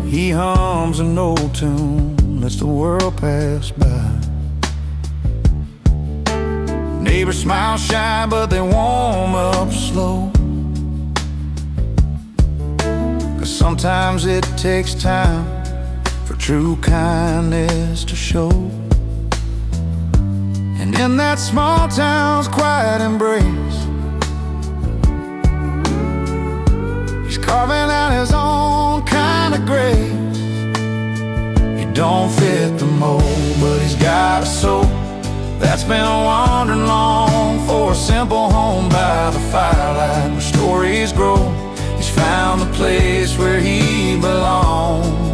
S3: he hums an old tune, lets the world pass by. Neighbors smile shy, but they warm up slow, 'cause sometimes it takes time for true kindness to show. And in that small town's quiet embrace, he's carving out his own kind of grace. He don't fit the mold, but he's got a soul that's been wandering long for a simple home by the firelight where stories grow. He's found the place where he belongs.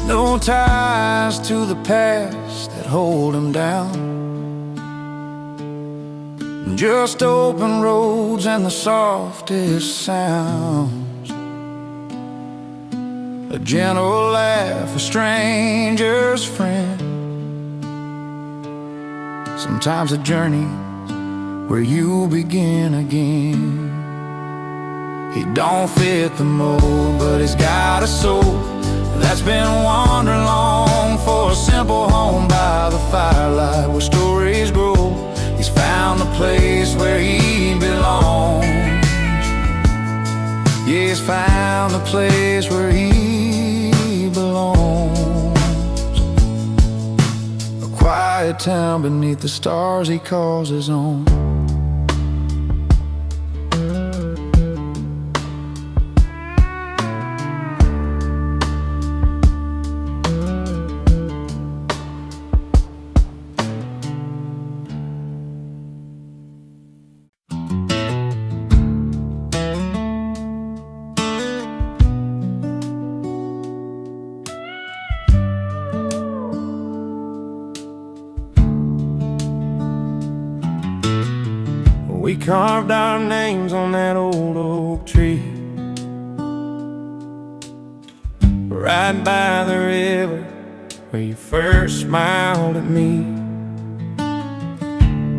S3: No ties to the past that hold him down, just open roads and the softest sounds. A gentle laugh, a stranger's friend. Sometimes a journey where you begin again. He don't fit the mold, but he's got a soul that's been wandering long for a simple home by the firelight where stories grow. He's found the place where he belongs. Yeah, he's found the place where he belongs. A quiet town beneath the stars he calls his own.
S2: We carved our names on that old oak tree, right by the river where you first smiled at me.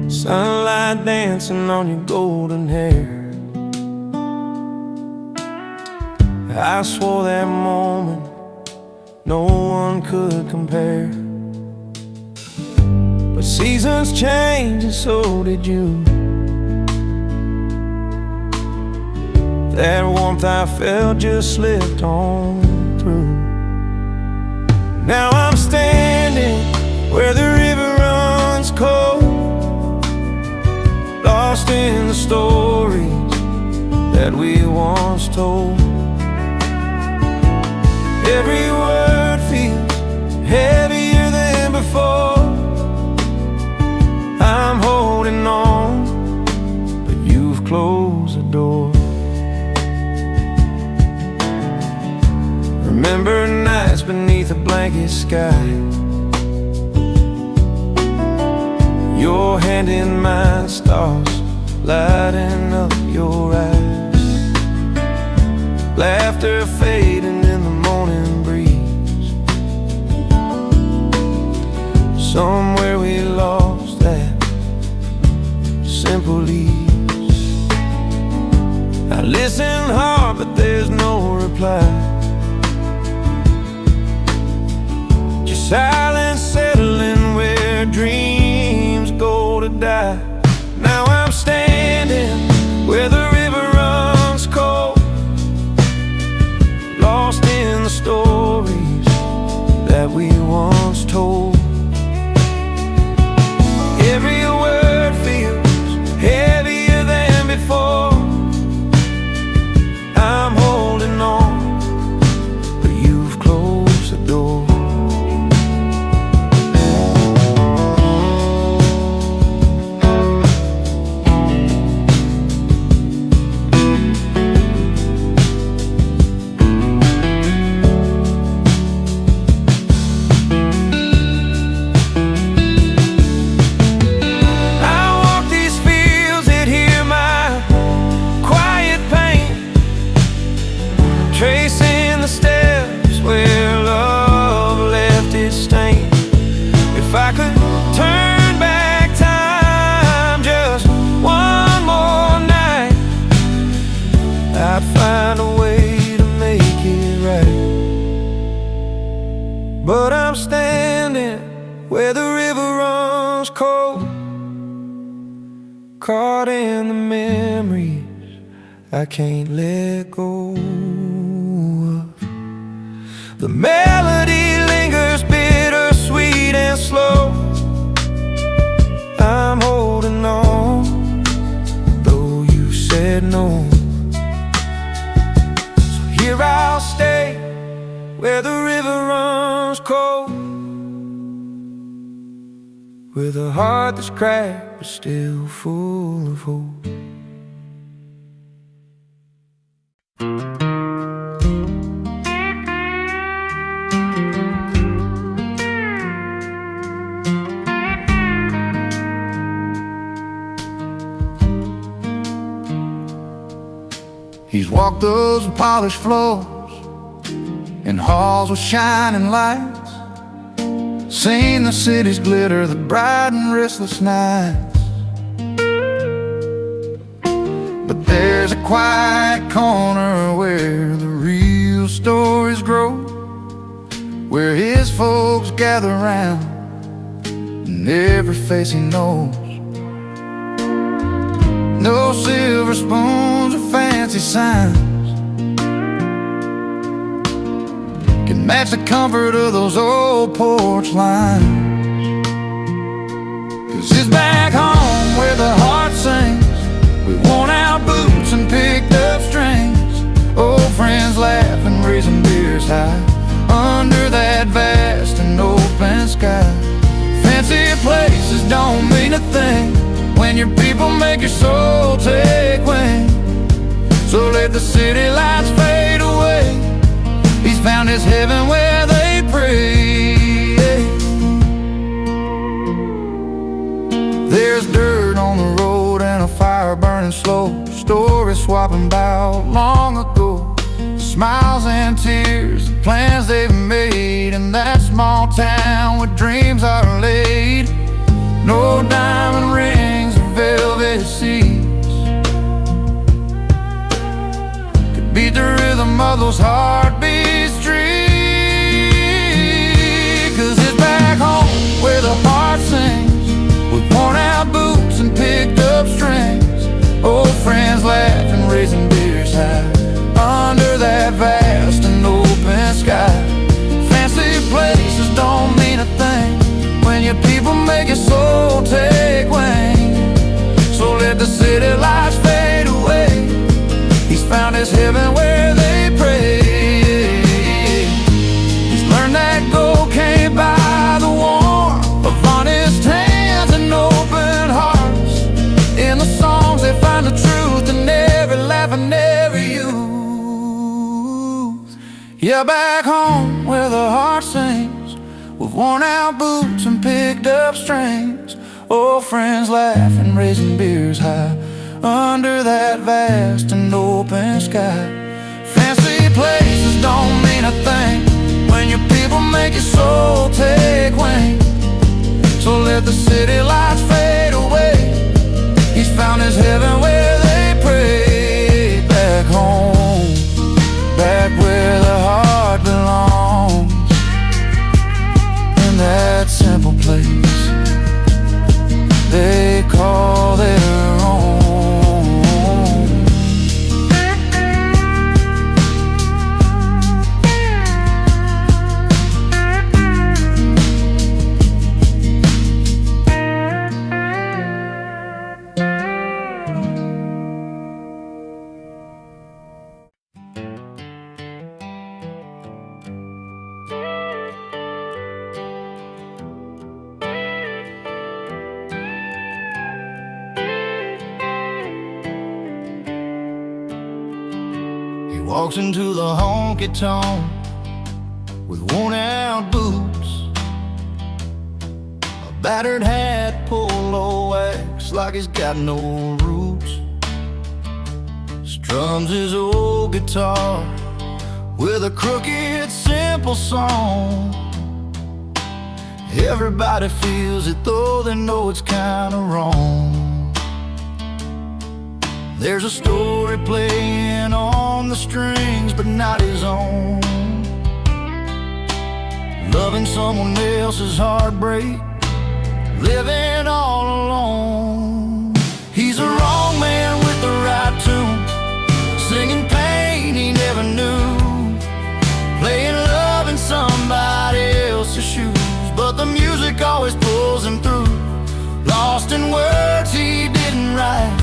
S2: Sunlight dancing on your golden hair. I swore that moment no one could compare. But seasons change and so did you. That warmth I felt just slipped on through. Now I'm standing where the river runs cold, lost in the stories that we once told. Every word feels heavier than before. I'm holding on, but you've closed the door. Remember nights beneath a blanket sky, your hand in mine, stars lighting up your eyes. Laughter fading in the morning breeze. Somewhere we lost that simple ease. I listen hard but there's no reply. Just silence settling where dreams go to die. Now I'm standing where the river runs cold, lost in the stories that we once told. Every word feels heavier than before. I'm holding on, but you've closed the door. Tracing the steps where love left its stain. If I could turn back time just one more night, I'd find a way to make it right. But I'm standing where the river runs cold, caught in the memories I can't let go. The melody lingers bittersweet and slow. I'm holding on, though you said no. So here I'll stay, where the river runs cold, with a heart that's cracked but still full of hope.
S3: He's walked those polished floors in halls with shining lights, seen the city's glitter, the bright and restless nights. But there's a quiet corner where the real stories grow, where his folks gather round and every face he knows. No silver spoons or fancy signs can match the comfort of those old porch lines. 'Cause it's back home where the heart sings, with worn out boots and picked up strings. Old friends laugh and raising beers high under that vast and open sky. Fancy places don't mean a thing when your people make your soul take wing. So let the city lights fade away. He's found his heaven where they pray. There's dirt on the road and a fire
S2: moving slow, stories swapping about long ago. Smiles and tears, the plans they've made in that small town where dreams are laid. No diamond rings or velvet seats could beat the rhythm of those heartbeats street. 'Cause it's back home where the heart sings, with worn out boots and picked up strings. Old friends laughing, raising beers high under that vast and open sky. Fancy places don't mean a thing when your people make your soul take wing. So let the city lights fade away. He's found his heaven where they pray. He's learned that gold can't buy the warmth of honest hands and open hearts. In the songs they find the truth in every laugh and every youth. Yeah, back home where the heart sings, with worn out boots and picked up strings. Old friends laughing, raising beers high under that vast and open sky. Fancy places don't mean a thing when your people make your soul take wing. So let the city lights fade away. He's found his heaven where they pray. Back home, back where the heart belongs, in that simple place they call their own. Walks into the honky-tonk with worn-out boots, a battered hat, polo wax like he's got no roots. Strums his old guitar with a crooked, simple song. Everybody feels it though they know it's kinda wrong. There's a story playing on the strings, but not his own. Loving someone else's heartbreak, living all alone. He's a wrong man with the right tune, singing pain he never knew, playing love in somebody else's shoes, but the music always pulls him through. Lost in words he didn't write,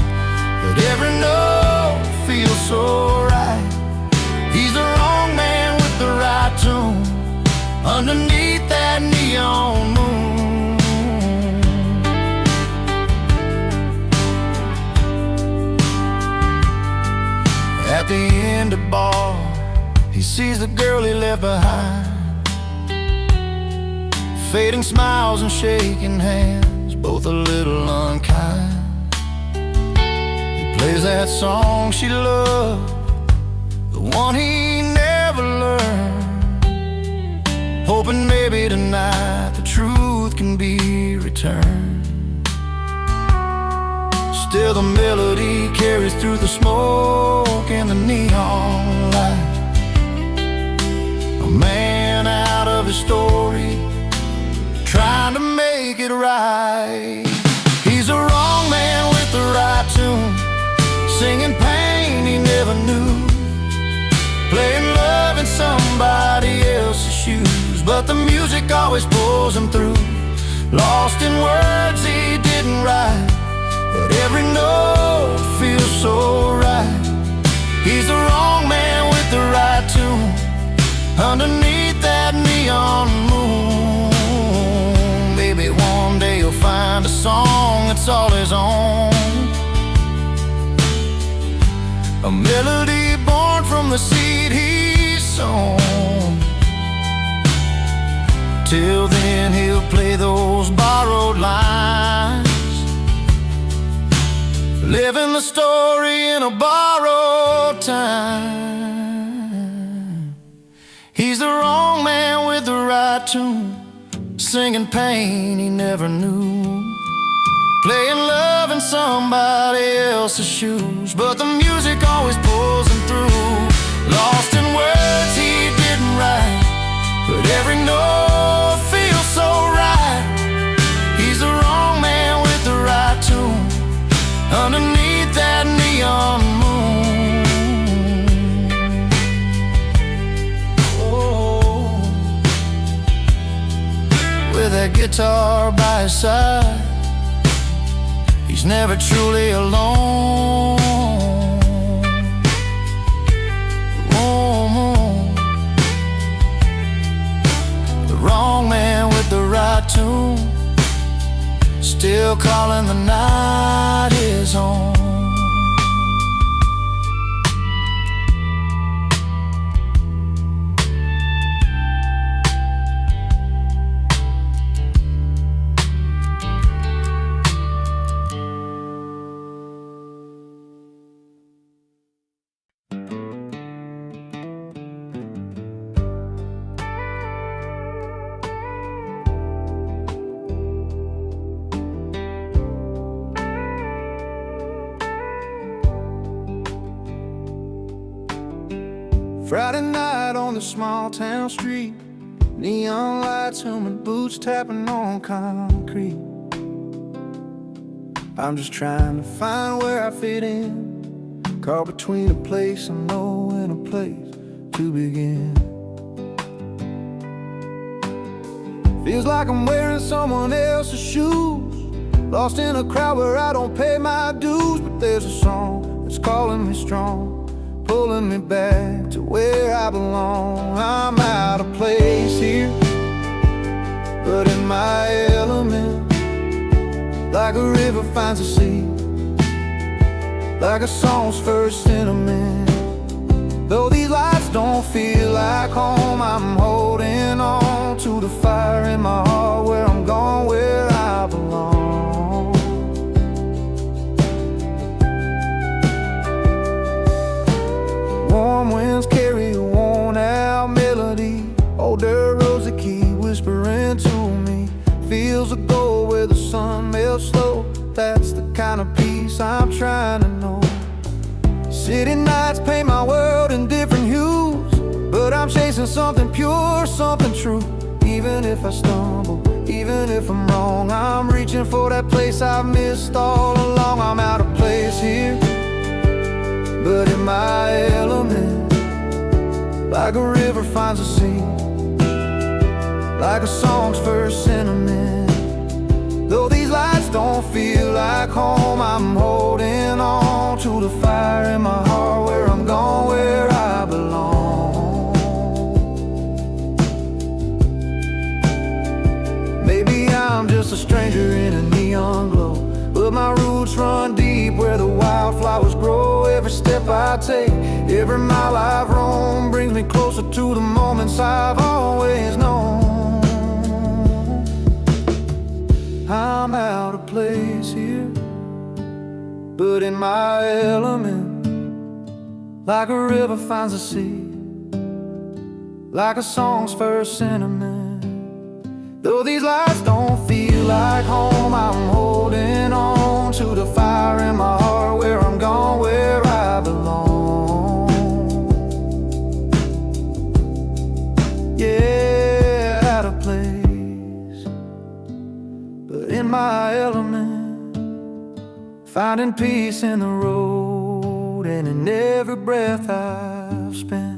S2: but every note feels so right. He's the wrong man with the right tune, underneath that neon moon. At the end of bar, he sees the girl he left behind, fading smiles and shaking hands, both a little unkind. Plays that song she loved, the one he never learned, hoping maybe tonight the truth can be returned. Still the melody carries through the smoke and the neon light. A man out of his story, trying to make it right. He's a wrong man with the right tune, singing pain he never knew, playing love in somebody else's shoes, but the music always pulls him through. Lost in words he didn't write, but every note feels so right. He's the wrong man with the right tune, underneath that neon moon. Maybe one day you'll find a song that's all his own, a melody born from the seed he's sown. Till then he'll play those borrowed lines, living the story in a borrowed time. He's the wrong man with the right tune, singing pain he never knew, playing love in somebody else's shoes, but the music always pulls him through. Lost in words he didn't write, but every note feels so right. He's the wrong man with the right tune, underneath that neon moon. Oh, with that guitar by his side, he's never truly alone. The wrong man with the right tune, still calling the night his home. Friday night on the small town street, neon lights humming, boots tapping on concrete. I'm just trying to find where I fit in, caught between a place I know and a place to begin. Feels like I'm wearing someone else's shoes, lost in a crowd where I don't pay my dues. But there's a song that's calling me strong, pulling me back to where I belong. I'm out of place here, but in my element, like a river finds a sea, like a song's first sentiment. Though these lights don't feel like home, I'm holding on to the fire in my heart, where I'm going, where I belong. Warm winds carry a worn-out melody, older rosy key whispering to me. Fields of gold where the sun melts slow, that's the kind of peace I'm trying to know. City nights paint my world in different hues, but I'm chasing something pure, something true. Even if I stumble, even if I'm wrong, I'm reaching for that place I've missed all along. I'm out of place here, but in my element, like a river finds a sea, like a song's first sentiment. Though these lights don't feel like home, I'm holding on to the fire in my heart, where I'm going, where I belong. Maybe I'm just a stranger in a neon glow, but my roots run deep where the wildflowers grow. Every step I take, every mile I've roamed, brings me closer to the moments I've always known. I'm out of place here, but in my element, like a river finds a sea, like a song's first sentiment. Though these lights don't feel like home, I'm holding on to the fire in my heart, where I'm going, where I belong. Yeah, out of place, but in my element, finding peace in the road and in every breath I've spent.